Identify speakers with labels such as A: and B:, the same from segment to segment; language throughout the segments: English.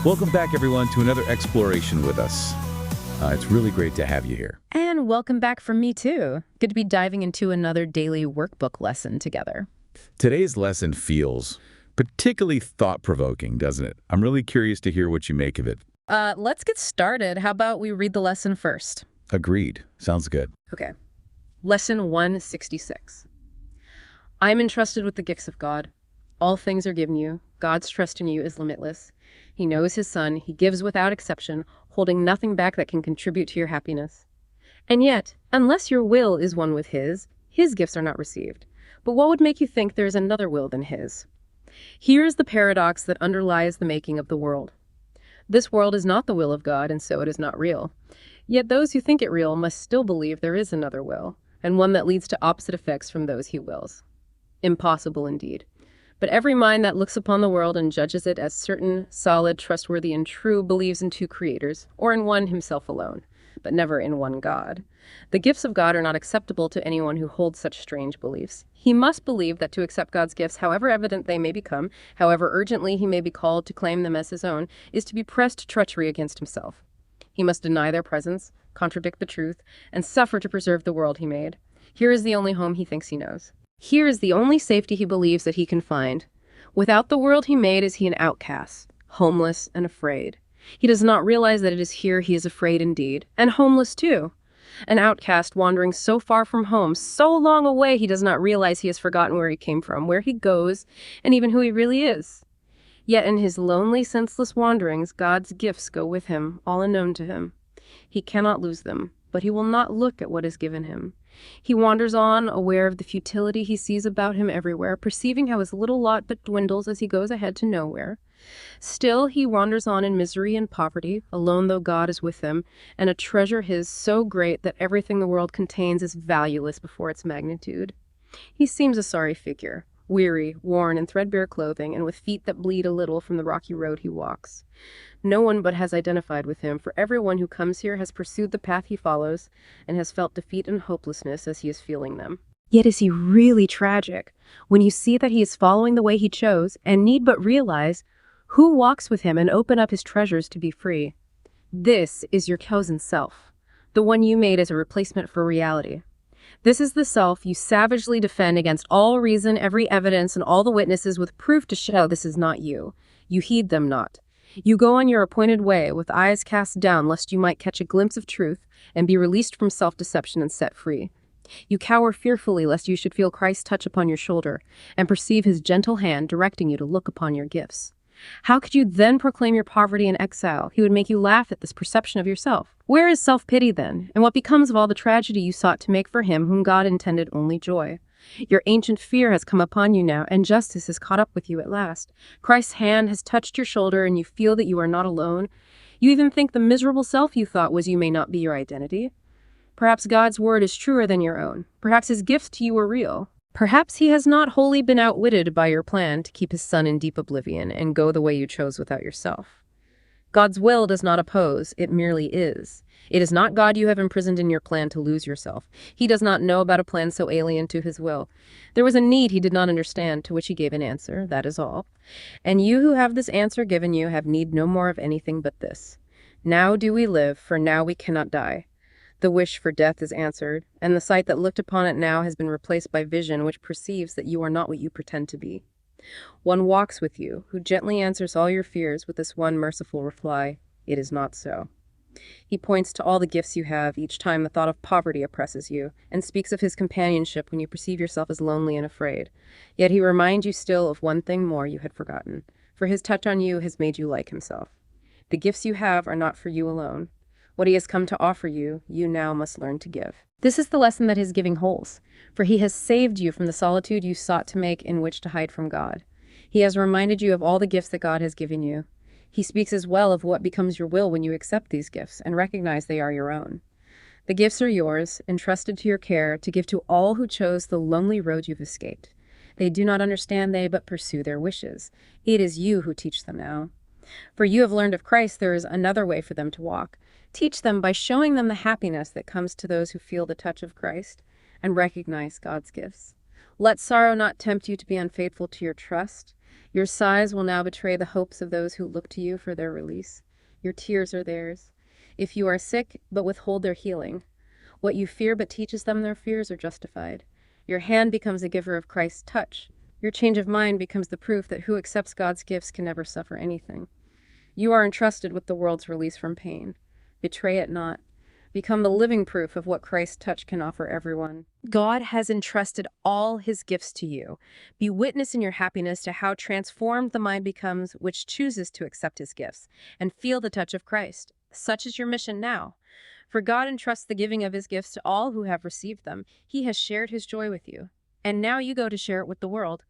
A: Welcome back, everyone, to another exploration with us. It's really great to have you here.
B: And welcome back from me, too. Good to be diving into another daily workbook lesson together.
A: Today's lesson feels particularly thought-provoking, doesn't it? I'm really curious to hear what you make of it.
B: Let's get started. How about we read the lesson first?
A: Agreed. Sounds good.
B: Okay. Lesson 166. I am entrusted with the gifts of God. All things are given you. God's trust in you is limitless. He knows his son. He gives without exception, holding nothing back that can contribute to your happiness. And yet, unless your will is one with his gifts are not received. But what would make you think there is another will than his? Here is the paradox that underlies the making of the world. This world is not the will of God, and so it is not real. Yet those who think it real must still believe there is another will, and one that leads to opposite effects from those he wills. Impossible indeed. But every mind that looks upon the world and judges it as certain, solid, trustworthy, and true believes in two creators, or in one himself alone, but never in one God. The gifts of God are not acceptable to anyone who holds such strange beliefs. He must believe that to accept God's gifts, however evident they may become, however urgently he may be called to claim them as his own, is to be pressed to treachery against himself. He must deny their presence, contradict the truth, and suffer to preserve the world he made. Here is the only home he thinks he knows. Here is the only safety he believes that he can find. Without the world he made is he an outcast, homeless and afraid. He does not realize that it is here he is afraid indeed, and homeless too. An outcast wandering so far from home, so long away he does not realize he has forgotten where he came from, where he goes, and even who he really is. Yet in his lonely, senseless wanderings, God's gifts go with him, all unknown to him. He cannot lose them, but he will not look at what is given him. He wanders on, aware of the futility he sees about him everywhere, perceiving how his little lot but dwindles as he goes ahead to nowhere. Still, he wanders on in misery and poverty, alone though God is with him, and a treasure his so great that everything the world contains is valueless before its magnitude. He seems a sorry figure, weary, worn in threadbare clothing, and with feet that bleed a little from the rocky road he walks. No one but has identified with him, for everyone who comes here has pursued the path he follows, and has felt defeat and hopelessness as he is feeling them. Yet is he really tragic, when you see that he is following the way he chose, and need but realize who walks with him and open up his treasures to be free. This is your chosen self, the one you made as a replacement for reality. This is the self you savagely defend against all reason, every evidence, and all the witnesses with proof to show this is not you. You heed them not. You go on your appointed way, with eyes cast down, lest you might catch a glimpse of truth and be released from self-deception and set free. You cower fearfully lest you should feel Christ's touch upon your shoulder and perceive his gentle hand directing you to look upon your gifts. How could you then proclaim your poverty and exile? He would make you laugh at this perception of yourself. Where is self-pity then? And what becomes of all the tragedy you sought to make for him whom God intended only joy? Your ancient fear has come upon you now, and justice has caught up with you at last. Christ's hand has touched your shoulder, and you feel that you are not alone. You even think the miserable self you thought was you may not be your identity. Perhaps God's word is truer than your own. Perhaps his gifts to you are real. Perhaps he has not wholly been outwitted by your plan to keep his son in deep oblivion and go the way you chose without yourself. God's will does not oppose, it merely is. It is not God you have imprisoned in your plan to lose yourself. He does not know about a plan so alien to his will. There was a need he did not understand, to which he gave an answer, that is all. And you who have this answer given you have need no more of anything but this. Now do we live, for now we cannot die. The wish for death is answered, and the sight that looked upon it now has been replaced by vision which perceives that you are not what you pretend to be. One walks with you, who gently answers all your fears with this one merciful reply, "It is not so." He points to all the gifts you have each time the thought of poverty oppresses you, and speaks of his companionship when you perceive yourself as lonely and afraid. Yet he reminds you still of one thing more you had forgotten, for his touch on you has made you like himself. The gifts you have are not for you alone. What he has come to offer you, you now must learn to give. This is the lesson that his giving holds, for he has saved you from the solitude you sought to make in which to hide from God. He has reminded you of all the gifts that God has given you. He speaks as well of what becomes your will when you accept these gifts and recognize they are your own. The gifts are yours, entrusted to your care, to give to all who chose the lonely road you've escaped. They do not understand they, but pursue their wishes. It is you who teach them now. For you have learned of Christ there is another way for them to walk. Teach them by showing them the happiness that comes to those who feel the touch of Christ and recognize God's gifts. Let sorrow not tempt you to be unfaithful to your trust. Your sighs will now betray the hopes of those who look to you for their release. Your tears are theirs. If you are sick, but withhold their healing, what you fear but teaches them their fears are justified. Your hand becomes a giver of Christ's touch. Your change of mind becomes the proof that who accepts God's gifts can never suffer anything. You are entrusted with the world's release from pain. Betray it not. Become the living proof of what Christ's touch can offer everyone. God has entrusted all his gifts to you. Be witness in your happiness to how transformed the mind becomes which chooses to accept his gifts and feel the touch of Christ. Such is your mission now. For God entrusts the giving of his gifts to all who have received them. He has shared his joy with you. And now you go to share it with the world.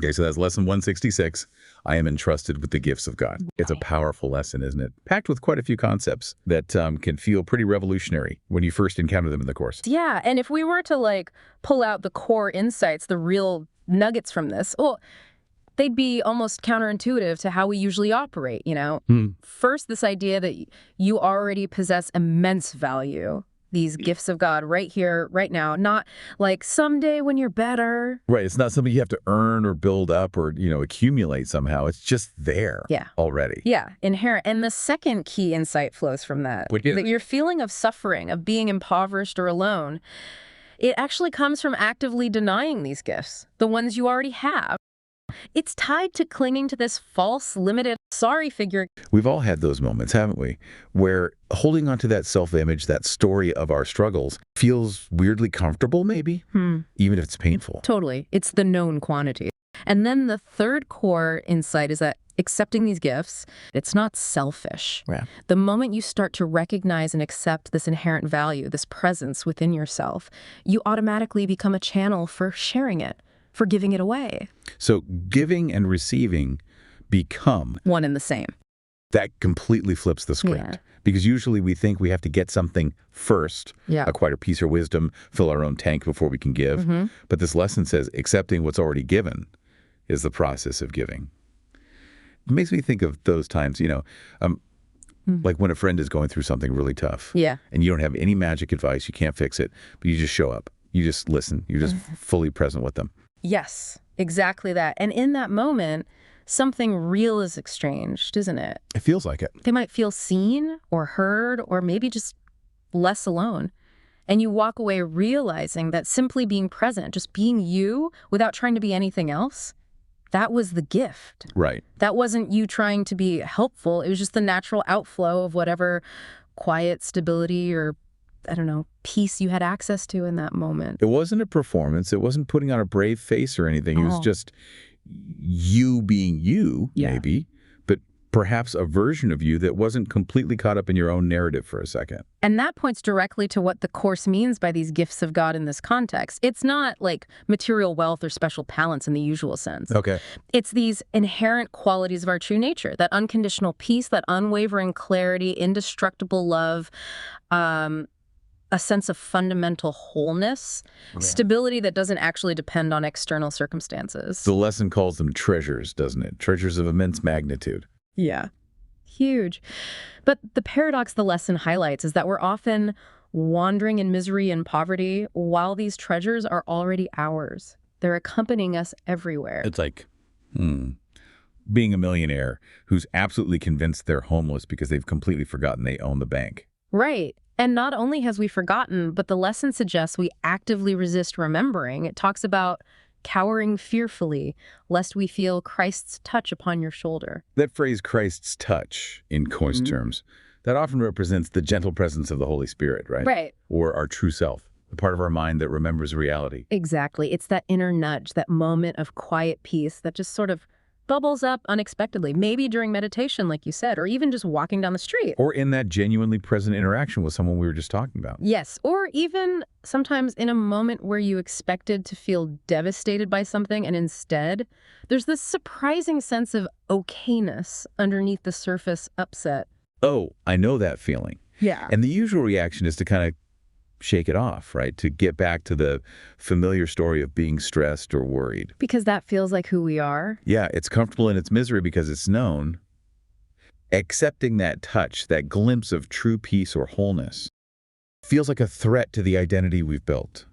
A: Okay, so that's lesson 166. I am entrusted with the gifts of God. It's a powerful lesson, isn't it? Packed with quite a few concepts that can feel pretty revolutionary when you first encounter them in the course.
B: Yeah, and if we were to pull out the core insights, the real nuggets from this, they'd be almost counterintuitive to how we usually operate, First, this idea that you already possess immense value. These gifts of God right here, right now, not like someday when you're better.
A: Right. It's not something you have to earn or build up or, accumulate somehow. It's just there already.
B: Yeah, inherent. And the second key insight flows from that. That your feeling of suffering, of being impoverished or alone, it actually comes from actively denying these gifts, the ones you already have. It's tied to clinging to this false, limited, sorry figure.
A: We've all had those moments, haven't we? Where holding onto that self-image, that story of our struggles, feels weirdly comfortable, maybe, even if it's painful.
B: Totally. It's the known quantity. And then the third core insight is that accepting these gifts, it's not selfish.
A: Yeah.
B: The moment you start to recognize and accept this inherent value, this presence within yourself, you automatically become a channel for sharing it, for giving it away.
A: So giving and receiving become
B: one and the same.
A: That completely flips the script.
B: Yeah.
A: Because usually we think we have to get something first, acquire peace or wisdom, fill our own tank before we can give. But this lesson says accepting what's already given is the process of giving. It makes me think of those times, like when a friend is going through something really tough.
B: Yeah.
A: And you don't have any magic advice, you can't fix it, but you just show up. You just listen. You're just fully present with them.
B: Yes, exactly that. And in that moment, something real is exchanged, isn't it?
A: It feels like it.
B: They might feel seen or heard or maybe just less alone. And you walk away realizing that simply being present, just being you without trying to be anything else, that was the gift.
A: Right.
B: That wasn't you trying to be helpful. It was just the natural outflow of whatever quiet stability or peace you had access to in that moment.
A: It wasn't a performance. It wasn't putting on a brave face or anything. It was just you being you, maybe, but perhaps a version of you that wasn't completely caught up in your own narrative for a second.
B: And that points directly to what the Course means by these gifts of God in this context. It's not like material wealth or special talents in the usual sense.
A: Okay.
B: It's these inherent qualities of our true nature, that unconditional peace, that unwavering clarity, indestructible love, a sense of fundamental wholeness, stability that doesn't actually depend on external circumstances.
A: The lesson calls them treasures, doesn't it? Treasures of immense magnitude.
B: Yeah. Huge. But the paradox the lesson highlights is that we're often wandering in misery and poverty while these treasures are already ours. They're accompanying us everywhere.
A: It's like, being a millionaire who's absolutely convinced they're homeless because they've completely forgotten they own the bank.
B: Right. And not only has we forgotten, but the lesson suggests we actively resist remembering. It talks about cowering fearfully, lest we feel Christ's touch upon your shoulder.
A: That phrase, Christ's touch, in Course terms, that often represents the gentle presence of the Holy Spirit, right?
B: Right.
A: Or our true self, the part of our mind that remembers reality.
B: Exactly. It's that inner nudge, that moment of quiet peace that just sort of bubbles up unexpectedly, maybe during meditation, like you said, or even just walking down the street.
A: Or in that genuinely present interaction with someone we were just talking about.
B: Yes, or even sometimes in a moment where you expected to feel devastated by something, and instead, there's this surprising sense of okayness underneath the surface upset.
A: Oh, I know that feeling.
B: Yeah.
A: And the usual reaction is to kind of shake it off, right? To get back to the familiar story of being stressed or worried.
B: Because that feels like who we are.
A: Yeah, it's comfortable in its misery because it's known. Accepting that touch, that glimpse of true peace or wholeness, feels like a threat to the identity we've built.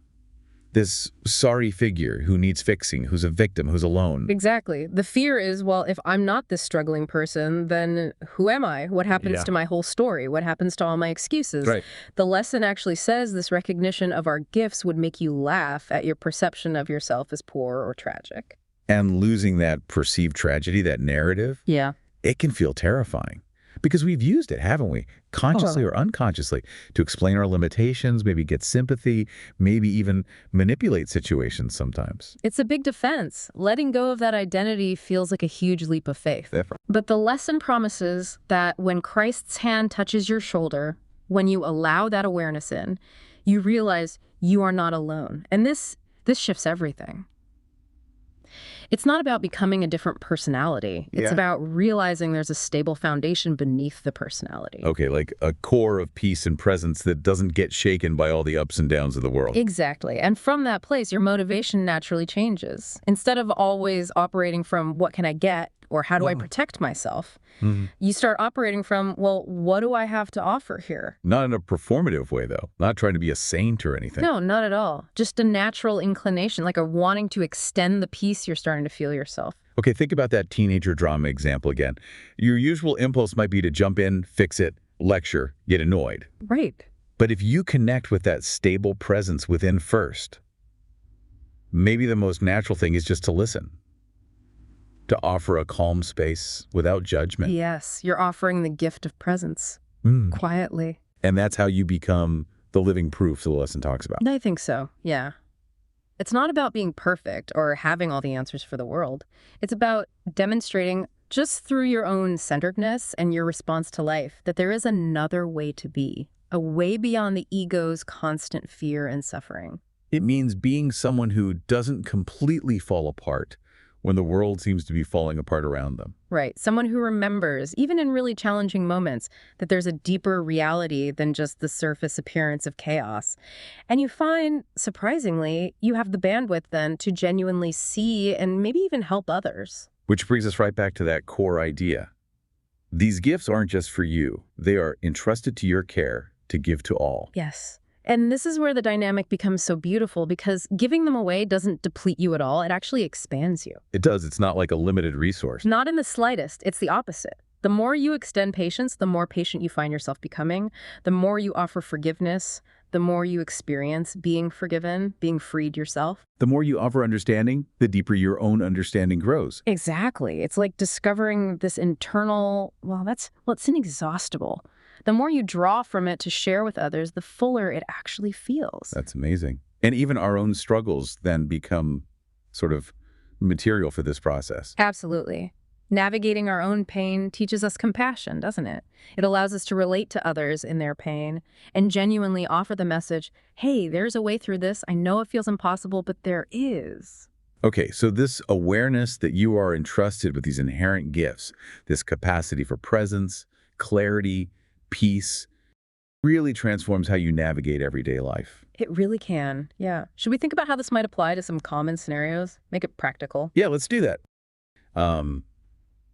A: this sorry figure who needs fixing, who's a victim, who's alone.
B: Exactly. The fear is, well, if I'm not this struggling person, then who am I? What happens to my whole story? What happens to all my excuses?
A: Right.
B: The lesson actually says this recognition of our gifts would make you laugh at your perception of yourself as poor or tragic.
A: And losing that perceived tragedy, that narrative, it can feel terrifying. Because we've used it, haven't we? Consciously or unconsciously, to explain our limitations, maybe get sympathy, maybe even manipulate situations sometimes.
B: It's a big defense. Letting go of that identity feels like a huge leap of faith. But the lesson promises that when Christ's hand touches your shoulder, when you allow that awareness in, you realize you are not alone. And this shifts everything. It's not about becoming a different personality. It's about realizing there's a stable foundation beneath the personality.
A: Okay, like a core of peace and presence that doesn't get shaken by all the ups and downs of the world.
B: Exactly. And from that place, your motivation naturally changes. Instead of always operating from what can I get or how do I protect myself, you start operating from, well, what do I have to offer here?
A: Not in a performative way, though. Not trying to be a saint or anything.
B: No, not at all. Just a natural inclination, like a wanting to extend the peace you're starting to feel yourself.
A: Okay, think about that teenager drama example again. Your usual impulse might be to jump in, fix it, lecture, get annoyed.
B: Right.
A: But if you connect with that stable presence within first, maybe the most natural thing is just to listen. To offer a calm space without judgment.
B: Yes, you're offering the gift of presence, quietly.
A: And that's how you become the living proof the lesson talks about.
B: I think so, yeah. It's not about being perfect or having all the answers for the world. It's about demonstrating, just through your own centeredness and your response to life, that there is another way to be, a way beyond the ego's constant fear and suffering.
A: It means being someone who doesn't completely fall apart when the world seems to be falling apart around them.
B: Right. Someone who remembers, even in really challenging moments, that there's a deeper reality than just the surface appearance of chaos. And you find, surprisingly, you have the bandwidth then to genuinely see and maybe even help others.
A: Which brings us right back to that core idea. These gifts aren't just for you. They are entrusted to your care to give to all.
B: Yes. And this is where the dynamic becomes so beautiful, because giving them away doesn't deplete you at all. It actually expands you.
A: It does. It's not like a limited resource.
B: Not in the slightest. It's the opposite. The more you extend patience, the more patient you find yourself becoming. The more you offer forgiveness, the more you experience being forgiven, being freed yourself.
A: The more you offer understanding, the deeper your own understanding grows.
B: Exactly. It's like discovering this internal, it's inexhaustible. The more you draw from it to share with others, the fuller it actually feels.
A: That's amazing. And even our own struggles then become sort of material for this process.
B: Absolutely. Navigating our own pain teaches us compassion, doesn't it? It allows us to relate to others in their pain and genuinely offer the message, hey, there's a way through this. I know it feels impossible, but there is.
A: Okay, so this awareness that you are entrusted with these inherent gifts, this capacity for presence, clarity, peace, really transforms how you navigate everyday life.
B: It really can, yeah. Should we think about how this might apply to some common scenarios? Make it practical.
A: Yeah, let's do that.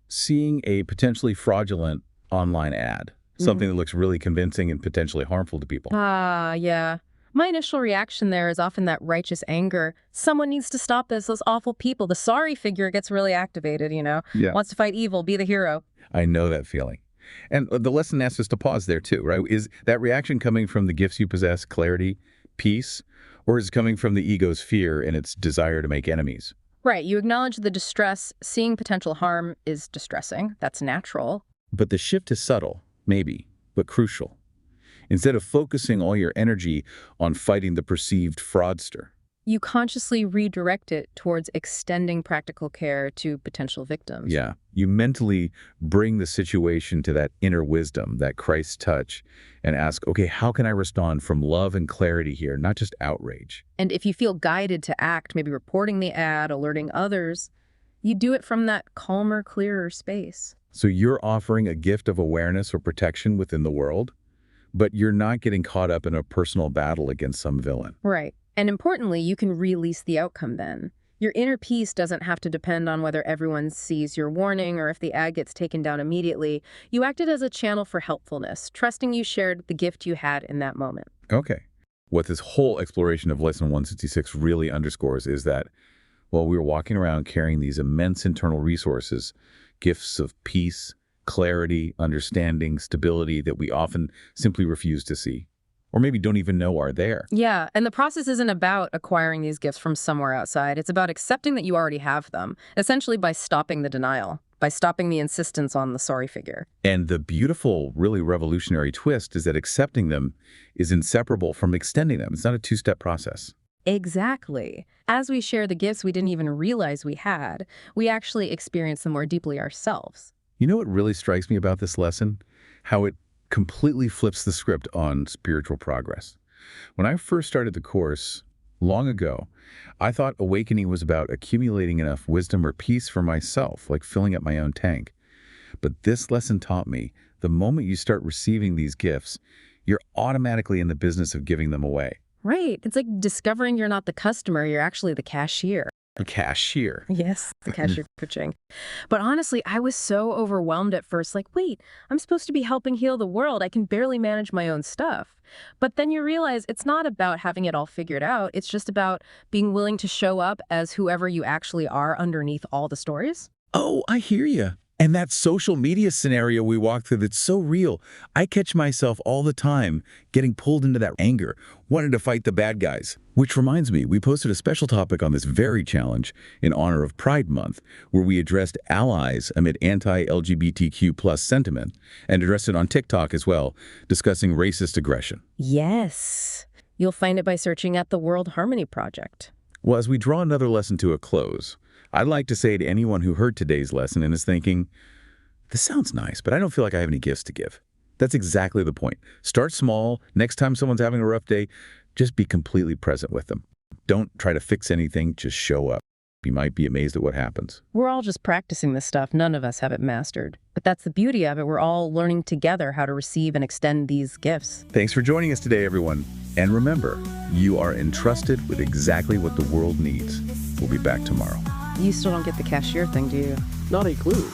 A: Seeing a potentially fraudulent online ad, something that looks really convincing and potentially harmful to people.
B: Yeah. My initial reaction there is often that righteous anger. Someone needs to stop this, those awful people. The sorry figure gets really activated, wants to fight evil, be the hero.
A: I know that feeling. And the lesson asks us to pause there too, right? Is that reaction coming from the gifts you possess, clarity, peace, or is it coming from the ego's fear and its desire to make enemies?
B: Right. You acknowledge the distress. Seeing potential harm is distressing. That's natural.
A: But the shift is subtle, maybe, but crucial. Instead of focusing all your energy on fighting the perceived fraudster,
B: you consciously redirect it towards extending practical care to potential victims.
A: Yeah. You mentally bring the situation to that inner wisdom, that Christ touch, and ask, okay, how can I respond from love and clarity here, not just outrage?
B: And if you feel guided to act, maybe reporting the ad, alerting others, you do it from that calmer, clearer space.
A: So you're offering a gift of awareness or protection within the world, but you're not getting caught up in a personal battle against some villain.
B: Right. And importantly, you can release the outcome then. Your inner peace doesn't have to depend on whether everyone sees your warning or if the ad gets taken down immediately. You acted as a channel for helpfulness, trusting you shared the gift you had in that moment.
A: Okay. What this whole exploration of Lesson 166 really underscores is that while we were walking around carrying these immense internal resources, gifts of peace, clarity, understanding, stability that we often simply refuse to see, or maybe don't even know are there.
B: Yeah, and the process isn't about acquiring these gifts from somewhere outside. It's about accepting that you already have them, essentially by stopping the denial, by stopping the insistence on the sorry figure.
A: And the beautiful, really revolutionary twist is that accepting them is inseparable from extending them. It's not a two-step process.
B: Exactly. As we share the gifts we didn't even realize we had, we actually experience them more deeply ourselves.
A: You know what really strikes me about this lesson? How it completely flips the script on spiritual progress. When I first started the course, long ago, I thought awakening was about accumulating enough wisdom or peace for myself, like filling up my own tank. But this lesson taught me, the moment you start receiving these gifts, you're automatically in the business of giving them away.
B: Right. It's like discovering you're not the customer, you're actually the cashier.
A: A cashier.
B: Yes, the cashier coaching. But honestly, I was so overwhelmed at first, like, wait, I'm supposed to be helping heal the world. I can barely manage my own stuff. But then you realize it's not about having it all figured out. It's just about being willing to show up as whoever you actually are underneath all the stories.
A: Oh, I hear you. And that social media scenario we walked through that's so real. I catch myself all the time getting pulled into that anger, wanting to fight the bad guys. Which reminds me, we posted a special topic on this very challenge in honor of Pride Month, where we addressed allies amid anti-LGBTQ+ sentiment, and addressed it on TikTok as well, discussing racist aggression.
B: Yes. You'll find it by searching at the World Harmony Project.
A: Well, as we draw another lesson to a close, I'd like to say to anyone who heard today's lesson and is thinking, this sounds nice, but I don't feel like I have any gifts to give. That's exactly the point. Start small. Next time someone's having a rough day, just be completely present with them. Don't try to fix anything, just show up. You might be amazed at what happens.
B: We're all just practicing this stuff. None of us have it mastered. But that's the beauty of it. We're all learning together how to receive and extend these gifts.
A: Thanks for joining us today, everyone. And remember, you are entrusted with exactly what the world needs. We'll be back tomorrow.
B: You still don't get the cashier thing, do you?
C: Not a clue.